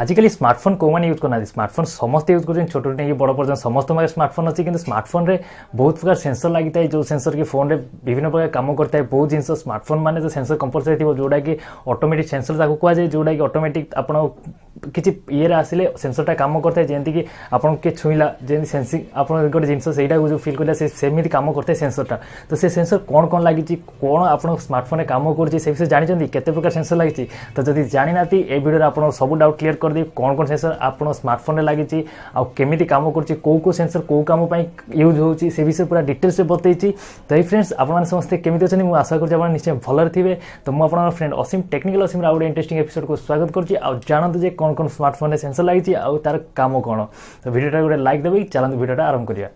आजिकल smartphone कौ मैंने use करना स्मार्टफोन समस्त यूज कर छोट नहीं बड़ पर्यटन समस्त स्मार्टफोन अच्छी कि स्मार्टफोन में बहुत प्रकार सेंसर लगी था जो सेंसर की फोन में विभिन्न प्रकार कम करता है बहुत जिन स्मार्टफोन माने तो सेंसर कंपलसरी थी जोटा कि ऑटोमेटिक सेंसर कहुए जोटा कि ऑटोमेटिक आप किसी ये आसिले सेंसरटा कम करता है जमीक कि आपन के छुईला जमी सेंसिंग आप गोटे जिन से जो फिल कर सेमती कम करता है सेंसरटा तो से सेंसर कौन कौन लगी कौन आप स्मार्टफोन में कम कर विषय जानते केते प्रकार सेंसर लगी तो जब जानी ना ए वीडियो आप सब डाउट क्लियर कर दी कौन कौन सेंसर आप स्मार्टफोन में लगी आमती कम कर सेंसर कौ कम यूज होती से विषय पूरा डिटेल्स बतई तो ये फ्रेंड्स आप समस्ते केमी अच्छे मुझे आशा कर निश्चय भलर थे तो मुझे आप फ्रेंड असीम टेक्निकल असीम आउ इंटरेस्टिंग एपिसोड को स्वागत कर कौन कौन स्मार्टफोन में सेंसर लगी आउ तार काम कौन तो वीडियोटा गोटे लाइक देवे चलते वीडियोटा आरंभ करिया।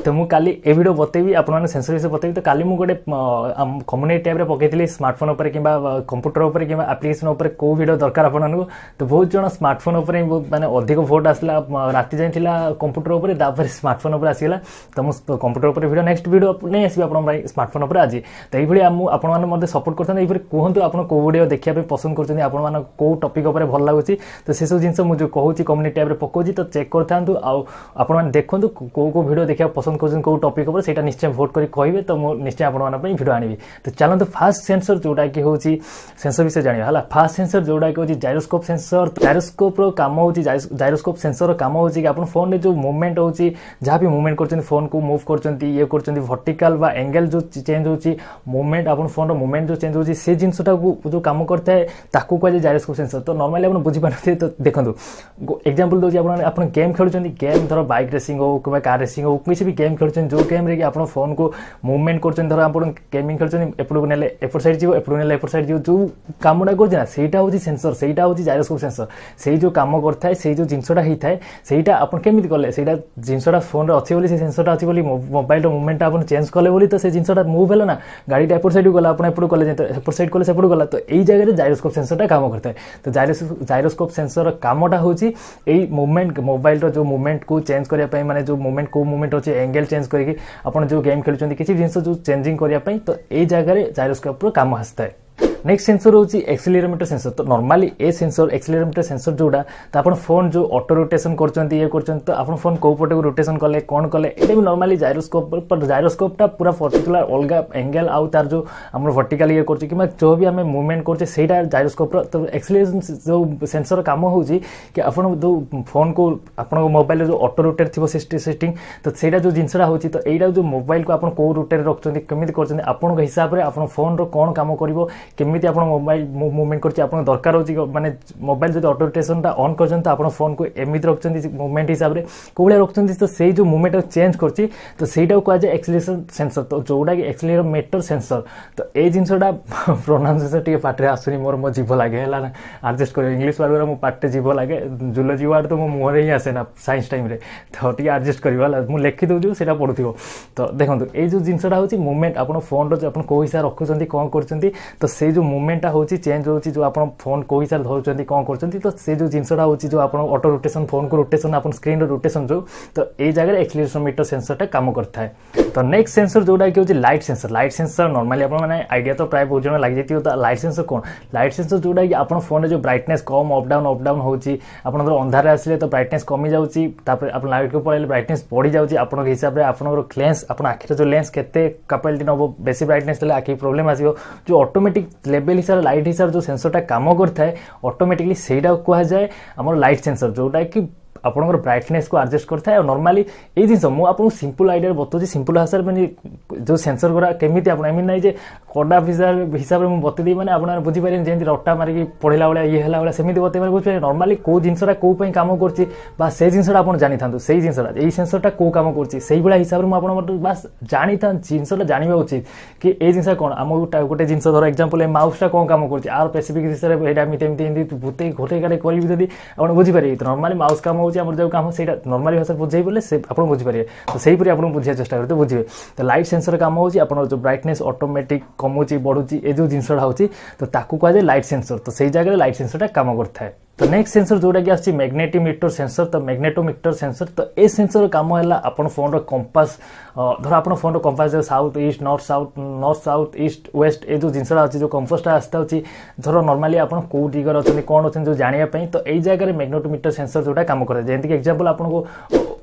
तो मुझे काली ए वीडियो बतेबी आपने सेंसर विषय बतेबी तो काली मुझे गोटे कम्युनिटी टैब पकई स्मार्टफोन उपर कि कंप्यूटर उपर कि एप्लिकेशन उपर को वीडियो दरकार आपको तो बहुत जन स्मार्टफोन उपर माने अधिक भोट आसला राति जाए कंप्यूटर उपर तापर स्मार्टफोन उपर आसीगला तो मुझे कंप्यूटर उपर वीडियो नेक्स्ट वीडियो नहीं आसबी आप स्मार्टफोन उपर आज तो ये आपने सपोर्ट करते कहूँ आप कौ वीडियो देखा पसंद कर कौ टॉपिक उपर भल लगुच तो से सब जिन मुझे कहूँ कम्युनिटी टैब पकाऊँ तो चेक कर था आपने देखूँ कौ वीडियो देखा पसंद कौ टॉपिक उपर से निश्चय भोट कर कहे तो मुझे निश्चय आप वीडियो आनी तो चलते फास्ट सेंसर जोटा कि हूँ सेंसर विषय जाना है फास्ट सेंसर जोटा कि हूँ जायरोस्कोप सेंसर जायरोस्कोप काम हो जायरोस्कोप सेंसर काम हो आप फोन में जो मूवमेंट हो जहाँ भी मूवमेंट कर फोन को मूव कर ये कर वर्टिकल बा एंगल जो चेंज हो मूवमेंट आप फोन मूवमेंट जो चेंज हो से जिनटा जो कम करता है ताकू कहुए जायरोस्कोप सेंसर तो नॉर्मली आप बुझीपारे तो देखो एग्जांपल दूसरी आप गेम खेलुं गेम धर बाइक रेसिंग हो कि कार रेसिंग हो किसी भी गेम खेलुं जो गेम रे कि आप फोन को मूवमेंट कर धर आप गेमिंग खेलुं एपटू ने एपट साइड जीव एपटू ने एपट साइड जीव जो कामटा करना सेटा हूँ सेंसर सेटा हूँ जायरोस्कोप सेंसर से जो कम करता है से जो जिनटा होता है सेटा आप केमी कले से जिनटा फोन अच्छे बोली से सेंसरटा अच्छी बोली मोबाइल मूवमेंट आप चेंज कले बोली तो से जिनटा मूव है ना गाड़ी एपट साइड गला आप एपट कले एपट साइड कले सेपट गला तो यही जगह जायरोस्कोप सेंसरटा काम करता है तो जायरोस्कोप सेंसर कामटा हूँ मूवमेंट मोबाइल जो मूवमेंट को चेंज करने माने जो मूवमेंट को मूवमेंट अच्छे एंगल चेंज करके आप जो गेम खेलुं किसी जिन जो चेंजिंग करने तो ये जगह जायरोस्कोप काम आसता है। नेक्स्ट सेंसर हूँ एक्सेलेरोमीटर सेंसर तो नॉर्मली ए सेंसर एक्सेलेरोमीटर सेंसर जोड़ा तो आप फोन जो ऑटो रोटेशन कर ये कर तो आप फोन कौ पटे रोटेशन कले कौन कले ये भी नॉर्मली जायरोस्कोप पर जायरोस्कोपटा पूरा पर्टिकुलर अलग एंगल आउ तार जो आम वर्टिकल ये कर जो भी आम मूवमेंट करते जायरोस्कोप तो एक्सेलेरेशन जो सेंसर काम हो कि आप जो फोन को आप मोबाइल जो ऑटो रोटेट थी सेटिंग तो सहीटा जो जिनसा हो तो यहाँ जो मोबाइल को आप कौ रोटेट रखुच्च केमी कर आप हिसाब से आप फोन रो कौन कम केमी आप मोबाइल मूवमेंट कर दरकार हो माने मोबाइल जो ऑटो रोटेशन ऑन कर फोन को एमती रखते मूवमेंट हिसाब से कौन रखते तो से जो मूवमेंट चेंज कर तो सहीटा कहुए एक्सेलेरेशन सेंसर तो जोटा कि एक्सेलेरोमीटर सेंसर तो ये जिनसा प्रोनाउंसिएशन टे पाटे आसुनी मोर मो जीभ लगे है आडजस्ट कर इंग्लीश वार्ड मो पाटे जीभ लगे जुलोजी वार्ड तो मो मुहर ही आसे ना साइंस टाइम तो टे आडजस्ट कर मुझे लिखि दूँ से पढ़ुव तो देखो ये जो जिनसा हूँ मूवमेंट आप फोन रो कौ हिसाब रखुच्च कौन कर तो से जो मूवमेंटा हूँ चेंज हो जो आप फोन को हिसाब धरुंच कौन कर तो से जो जिनसा हूँ जो आप ऑटो रोटेशन फोन को रोटेशन आप स्क्रीन रोटेशन जो तो ये जगह एक्सेलेरोमीटर सेंसरटा काम करता है। तो नेक्स्ट सेंसर जोटा कि हूँ लाइट सेंसर नॉर्मली आपने आइडिया तो प्राय बहुत जन लग जाती तो लाइट सेंसर कौन लाइट सेंसर जोटा कि आप फोन जो ब्राइटनेस कम अप डाउन होती अंधार आसिले तो ब्राइटनेस कमी जाऊँगी आप लाइट को पड़े ब्राइटनेस बढ़ी जाऊँगी आप हिसाब से आप लेंस आप आखिर जो लेंस केते कैपेबिलिटी नब बेसी ब्राइटनेस आखि प्रोब्लेम आसो जो ऑटोमेटिक लेवल हिसाब से लाइट हिसाब से जो सेंसरटा काम करता है ऑटोमेटिकली सेटा कहुए आम लाइट सेंसर जोटा कि आपंकर ब्राइटनेस को एडजस्ट करता है और नॉर्मली ये जिन मुझे सिंपल आइडिया बताऊँ सिंपल भाषा में जो सेंसर गुरा केमी आप एम ना कड़ा हिसाब से मुझे बतेदी मैंने आप बुझीपारे जमी रटा मारिक पढ़ला भाया ये है भाया सेमती बतेबार बुझे नॉर्मली कौ जिनसा कौ कम कर जिनसा आप जानी था से जिनसा यही सेंसरटा कौ कम कर हिसाब से मुझे बास जानी था जिनसा जाना उचित कि ये जिनसा कौन आम गोटे जिन धर एक्जामपल माउसटा कौन कम कर आर स्पेसिफिक हिसाब से भूते घोटे गाड़े करी आप बुझीपारे तो नॉर्मली माउस कम जो काम से नॉर्मली भाषा बुझे बोले आप बुझीपारे तो सहीपरी आप बुझे चेस्ट करते बुझे तो लाइट सेंसर काम हो जो ब्राइटनेस ऑटोमेटिक कमुची बढ़ुची ये जो जिनसा होती तो ताकू कहुए लाइट सेंसर तो सही जगह लाइट सेंसरटा काम करता है। तो नेक्स्ट सेंसर जोटा कि आछि मैग्नेटोमीटर सेंसर। तो मैग्नेटोमीटर सेंसर तो ए सेंसर काम है आपन फोन रो कंपास धर आपन फोन रो कंपास जो south east north south east west ए जो जिनसरा अछि जो कंपासटा आस्ता अछि धर नॉर्मली आपन को दिगर अछन कोन अछन जो जानिया पई तो एई जगह रे मैग्नेटोमीटर सेंसर जोटा काम करे जेंति कि एग्जांपल आपन को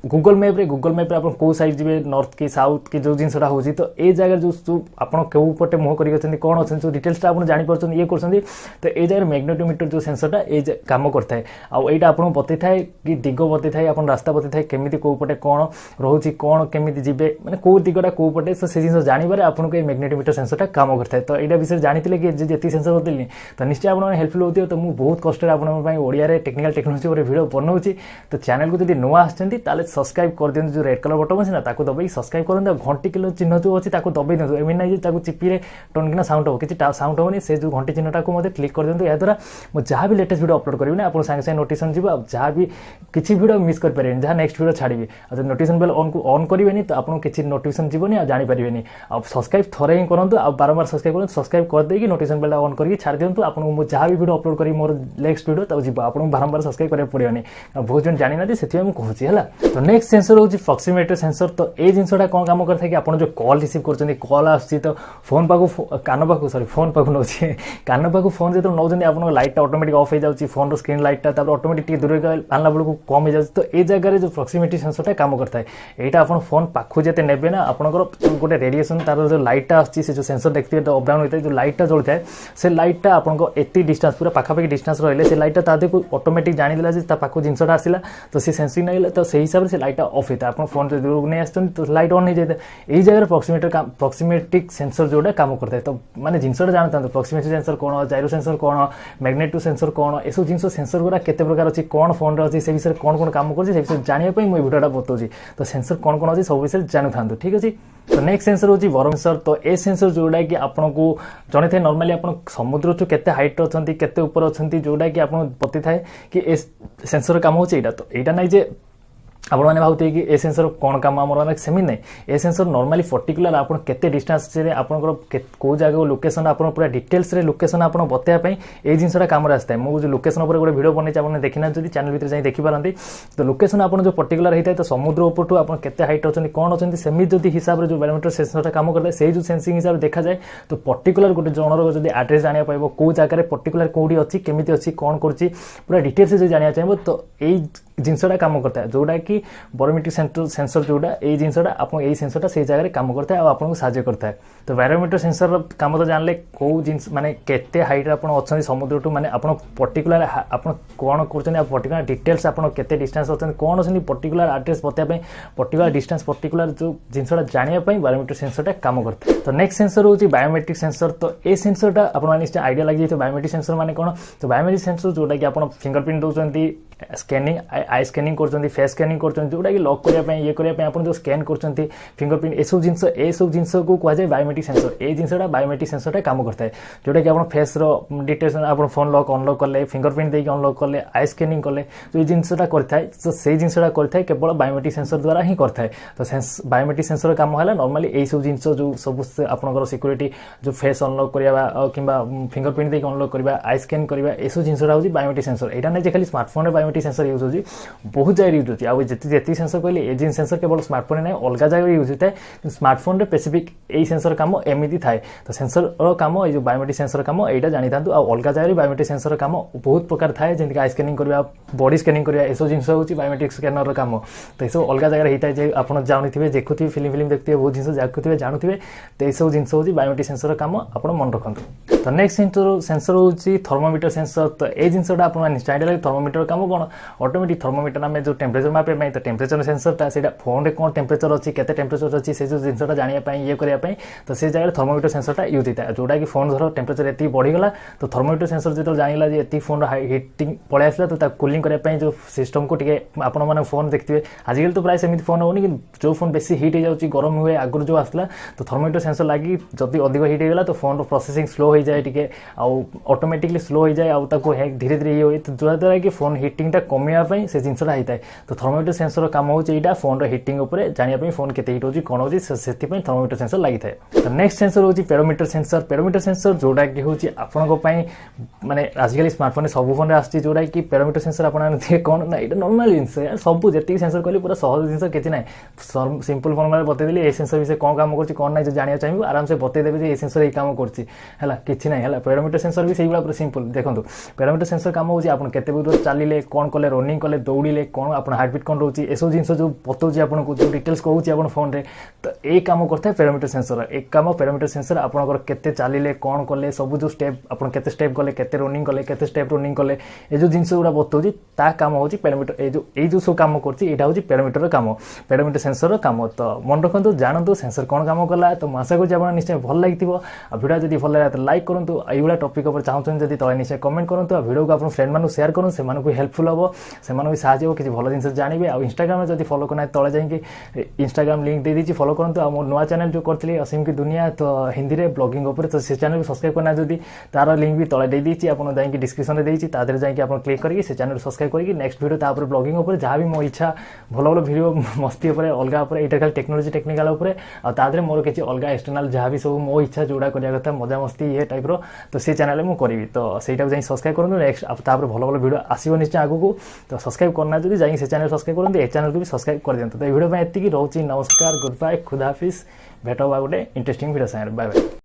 गूगल मैप रे आपन को साइड जिवे नॉर्थ की साउथ की जो जिनसरा होजी तो ए जगह जो आपन केउ पटे मुह करी अछन कोन अछन जो डिटेल्स ता आपन जानि परछन ये करछन तो ए जगह मैग्नेटोमीटर जो सेंसरटा ए काम करता है आईटा आपन बतई थाए कि दिग बतई थाए आपन रास्ता बतई थाए केमिति को पटे कोन रहउची कोन केमिति जिवे माने को दिगटा को पटे से जिंस जानि बारे आपन को मैग्नेटोमीटर सेंसरटा काम करता है। तो एटा विषय जानिथिले कि जेति सेंसर बतइली तो निश्चय आपन हेल्पफुल होतियो। तो मु बहुत कष्ट रे आपन पई ओडिया रे टेक्निकल टेक्नोलॉजी पर वीडियो बनौची तो चैनल को जदि नुआ आछंती ताले सब्सक्राइब कर दियंतु जो रेड कलर बटन अछि ना ताको दबाई सब्सक्राइब करन घंटी किलो चिन्ह जो अछि ताको दबाई दियंतु एमिन नै जे ताको चिपी रे टनकिना साउंड हो किछि साउंड होनी से जो घंटी चिन्हटा को मते क्लिक कर दियंतु या द्वारा मु जहां भी लेटेस्ट वीडियो अपलोड करबी ना आपन संगे संगे नोटिफिकेशन जीव जहां भी किछि वीडियो मिस कर परिबेनी जहां नेक्स्ट वीडियो छाड़ीबी आ नोटिफिकेशन बेल ऑन करिवेनी तो आपन किछि नोटिफिकेशन जीवनी आ जानि परिबेनी आ सब्सक्राइब थरे ही करंतु आ बारंबार सब्सक्राइब करंतु सब्सक्राइब कर देकी नोटिफिकेशन बेल ऑन करके छाड़ दियंतु आपन मु जहां भी वीडियो अपलोड करी मोर नेक्स्ट वीडियो तो जीव आपन बारंबार सब्सक्राइब करे पड़ियोनी बहुत जन जानि ना सेति हम कहूची हला। तो नेक्स्ट सेंसर होची प्रॉक्सिमेटर सेंसर। तो ए जिंसटा कोन काम करथा कि आपन जो कॉल रिसीव करचनी कॉल आछि तो फोन पाकु कान पाकु सॉरी फोन पाकु नोची कान पाकु फोन जे तो नौजनी आपन लाइट ऑटोमेटिक ऑफ हो जाउची फोन रो स्क्रीन लाइट ता ऑटोमेटिक टी दूर आनला बेलू कम हो जाए। तो ये जगह जो प्रॉक्सिमिटी सेंसरटा काम करता है यहाँ आप फोन पाखु जिते ने ना आपंकर गोटे रेडिएशन तार जो लाइटा आसी जो सेंसर देखते तो अपडाउन होता है जो लाइटा जलि थाए से लाइटा आपको एति डिस्टेंस पूरा पाखापाखि डिस्टेंस रही से लाइटा ताकू ऑटोमेटिक जानीदेला पाखु जिनसा आसला तो सी सेंसिंग नहीं तो सही हिसाब से लाइटा ऑफ होता है आप फोन जो दूर नहीं आस तो लाइट ऑन हो जाए यही जगह प्रॉक्सिमेटिक सेंसर जोटा काम करता है। तो माने जिनसा जानता प्रॉक्सिमेटी सेंसर कौन जाइरो सेंसर कौन मैग्नेटो सेंसर कौन ए सब जिन सेंसर गुड़ा केते प्रकार अच्छी कौन फोन अच्छी से विषय कौन कौन काम कर जानापी मुझे वीडियोटा बताऊँ तो सेंसर कौन कौन अच्छी सब विषय जानू था ठीक अच्छे। तो नेक्स्ट सेंसर होची बारोमीटर। तो ए सेंसर जोड़ा कि आपको जड़े थे नॉर्मली आप समुद्र चु केते हाइट अच्छा केते ऊपर अच्छा जोड़ा कि आपको बता थाए कि ए सेंसर काम हो तो यहाँ ना जे आपण मैंने भावते कि ए सेंसर कौन काम आम सेमी नहीं ए सेंसर नॉर्मली पर्टिकुलर आप केते डिस्टेंस रे आपनकर को जगह लोकेशन आप पूरा डिटेल्स रे लोकेशन आप बताया ए जिनसा काम आसता है मुझे लोकेशन उपर गोटे वीडियो बनई आपने देखना जब चैनल भीतर जाई देखि पारंती तो लोकेशन आप जो पर्टिकुलर होता है तो समुद्र ऊपर आप केते हाइट अच्छा कौन अच्छा सेमी जब हिसाब से जो बायोमीटर सेंसर काम करता है से जो सेंसिंग हिसाब से देखा जाए तो पर्टिकुलर गोटे जनर जब एड्रेस जाना पाइब कौ जगह पर्टिकुलर कौटी अच्छी केमी अच्छी कौन कर पूरा डिटेल्स जो जाना चाहिए तो यही जिनसा काम करता है जोटा कि बारोमीटर सेंसर जोटा ये जिनसा आप सेंसरटा से जगह काम करता है आपको साहाଯ୍य करता है। तो बारोमीटर सेंसर काम तो जानले कौ जिन माने केते हाइट आप अच्छा समुद्र टू माने आप पर्टिकुलर आप कौन कर पर्टिकुलर डिटेल्स आप केते डिस्टेंस अच्छा कौन अच्छे पर्टिकुलर एड्रेस बताया पर्टिकुलर डिस्टेंस पर्टिकुलर जो जिनसा जानापी बारोमीटर सेंसरटा काम करता है। तो नेक्स्ट सेंसर होची बायोमेट्रिक सेंसर। तो ये सेंसरटा आप निश्चय आइडिया लगी जाए बायोमेट्रिक सेंसर माने कौन तो बायोमेट्रिक सेंसर जोटा कि आप फिंगरप्रिंट दौरान स्कैनिंग आई स्कैनिंग कर फेस स्कैनिंग कर जोटा कि लॉक करने ये करने आप जो स्कैन कर फिंगरप्रिंट ए सब जिन को कहुए बायोमेट्रिक सेंसर ये जिनसा बायोमेट्रिक सेंसरटा काम करता है जोटा कि आप फेस डिटेल्स आप फोन लॉक अनलॉक कले फिंगरप्रिंट देके अनलॉक कले आई स्कैनिंग कले तो ये जिनसा करता तो से जिनसा करता केवल बायोमेट्रिक सेंसर द्वारा ही करता है। तो बायोमेट्रिक सेंसर काम है नॉर्मली यही सब जिन जो सब आपंकर सिक्योरिटी जो फेस अनलॉक करवा कि फिंगरप्रिंट देके अनलॉक करवा आई स्कैन करवा ये सब जिनसा हूँ बायोमेट्रिक सेंसर यहाँ नहीं खाली स्मार्टफोन में बायोमेट्रिक सेंसर यूज होती बहुत जगह यूज होती है जी सेंसर कहले ए जिन सेंसर केवल स्मार्टफोन नहीं अलग जगह यूज होता है स्मार्टफोन में स्पेसिफिक यही सेंसर काम एमती थाए तो सेंसर काम ये जो बायोमेट्रिक सेंसर काम यहाँ जानी था अलग जगह बायोमेट्रिक सेंसर काम बहुत प्रकार थाए जमीक आई स्कैनिंग करवा बॉडी स्कैनिंग करवा ये सब जिन हूँ बायोमेट्रिक स्कैनर काम तो ये सब अलग जगह होता है आप जानते देखुए फिल्म देखते बहुत जिन देखुए जानते तो ये सब जिन हूँ बायोमेट्रिक सेंसर काम आप मन रखते। तो नेक्स्ट सेंसर हूँ थर्मोमीटर सेंसर। तो ये जिनसा आप निश्चय आइडिया लगे थर्मोमीटर काम कौन ऑटोमेटिक थर्मोमीटर आम जो टेम्परेचर मापे तो टेम्परेचर सेंसरटा से फोन में कौन टेम्परेचर अच्छी केते टेम्परेचर अच्छी से जो जिनसा जानापी ये करने तो से जगह थर्मोमीटर सेंसरटा यूज होता है जोटा कि फोन धर टेम्परेचर ये बढ़ीगला तो थर्मोमीटर सेंसर जो जाना ये फोन हिटिंग पलि आसला तो कूलिंग करने जो सिस्टम को टे आपने फोन देखते आजिकल तो प्राय सेमती फोन होनी कि जो फोन बेसी हिट हो जाए गरम हुए आगुरी जो आसला तो थर्मोमीटर सेंसर लगी जब अधिक हिट होगा तो फोन प्रोसेसिंग स्लो हो जाए टिके ऑटोमेटिकली स्लो हो जाए आउ ताको धीरे धीरे ये हुए तो द्वारा कि फोन हिटिंग टा कमिया से जिनसा होता है तो थर्मोमीटर सेंसर काम होची एटा फोन रो हिटिंग ऊपर जानिया फोन केते हिट होची कोन होची से थर्मोमीटर सेंसर लागि थाए। तो नेक्स्ट सेंसर होची पेडोमीटर सेंसर। पेडोमीटर सेंसर जोडा कि होची आपनको पई माने आजकल स्मार्टफोन सब फोन रे आछि जोडा कि पेडोमीटर सेंसर आपन देखि कोन ना एटा नॉर्मल जिंस यार सब जेति सेंसर कहली पूरा सहज जिंस केति नै सिंपल फोन में बतै देली ए सेंसर विषय कोन काम करछि कोन नै जे जानिया चाहिबो आराम से बतै देबे जे ए सेंसर ए काम करछि हला किछि नै हला। पेडोमीटर सेंसर भी सेही पूरा सिंपल देखंतु पेडोमीटर सेंसर काम होछि आपन केते दूर चलिले कोन कले रनिंग कले दौड़िले कोन आपन हार्ट बीट कोन रहउछि एसो जिंस जो बतौछि आपन को जो डिटेल्स कहउछि आपन फोन रे तो ए काम करता है पेडोमीटर सेंसर। एक काम पेडोमीटर सेंसर आपन केते चलिले कोन कले सब जो स्टेप आपन केते स्टेप कले केते रनिंग कले केते स्टेप रनिंग कले ए जो जिंस गुडा बतौछि ता काम होछि पेडोमीटर ए जो सब काम करछि एटा होछि पेडोमीटर काम पेडोमीटर सेंसर काम। तो मन रखंतु जानंतु सेंसर कोन काम करला। तो आशा करछि आपन निश्चय भल लागिथिबो आ वीडियो जदी भल लागला तो लाइक करंतु एइबा टॉपिक ऊपर चाहउछन जदी तळे निश्चय कमेंट करंतु आ वीडियो को आपन फ्रेंड मानु शेयर करन से मानु को हेल्पफुल होबो से मानु साहाय्य हो किछि भल जिंस जानिबे। आ इंस्टाग्राम में जदी फॉलो करना तळे जाइके इंस्टाग्राम लिंक दे दीची फॉलो करंतु। आ मोर नवा चैनल जो करथली असीम की दुनिया तो हिंदी रे ब्लॉगिंग ऊपर तो से चैनल सब्सक्राइब करना जदी तार लिंक भी तळे दे दीची आपन जाइके डिस्क्रिप्शन रे देइची तादरे जाइके आपन क्लिक करके से चैनल सब्सक्राइब करके नेक्स्ट वीडियो ता ऊपर ब्लॉगिंग ऊपर जहां भी मो इच्छा भल भल वीडियो मस्ती ऊपर अलगा ऊपर एटा खाली टेक्नोलॉजी टेक्निकल ऊपर आ तादरे मोर किछि अलगा एक्सटर्नल जहां भी सब मो इच्छा जोडा करिया कथा मजा मस्ती ये टाइप रो तो से चैनल मु करबी। तो सेटा जाई सब्सक्राइब करनु नेक्स्ट ता ऊपर भल भल वीडियो आसीबो निश्चय आगु को। तो सब्सक्राइब करना जदी जाई से चैनल सब्सक्राइब करन ए चैनल को भी सब्सक्राइब कर दियंतु। तो ए वीडियो में एति की रहउची नमस्कार गुड बाय खुदा हाफिज भेटवा गोटे interesting video side bye bye.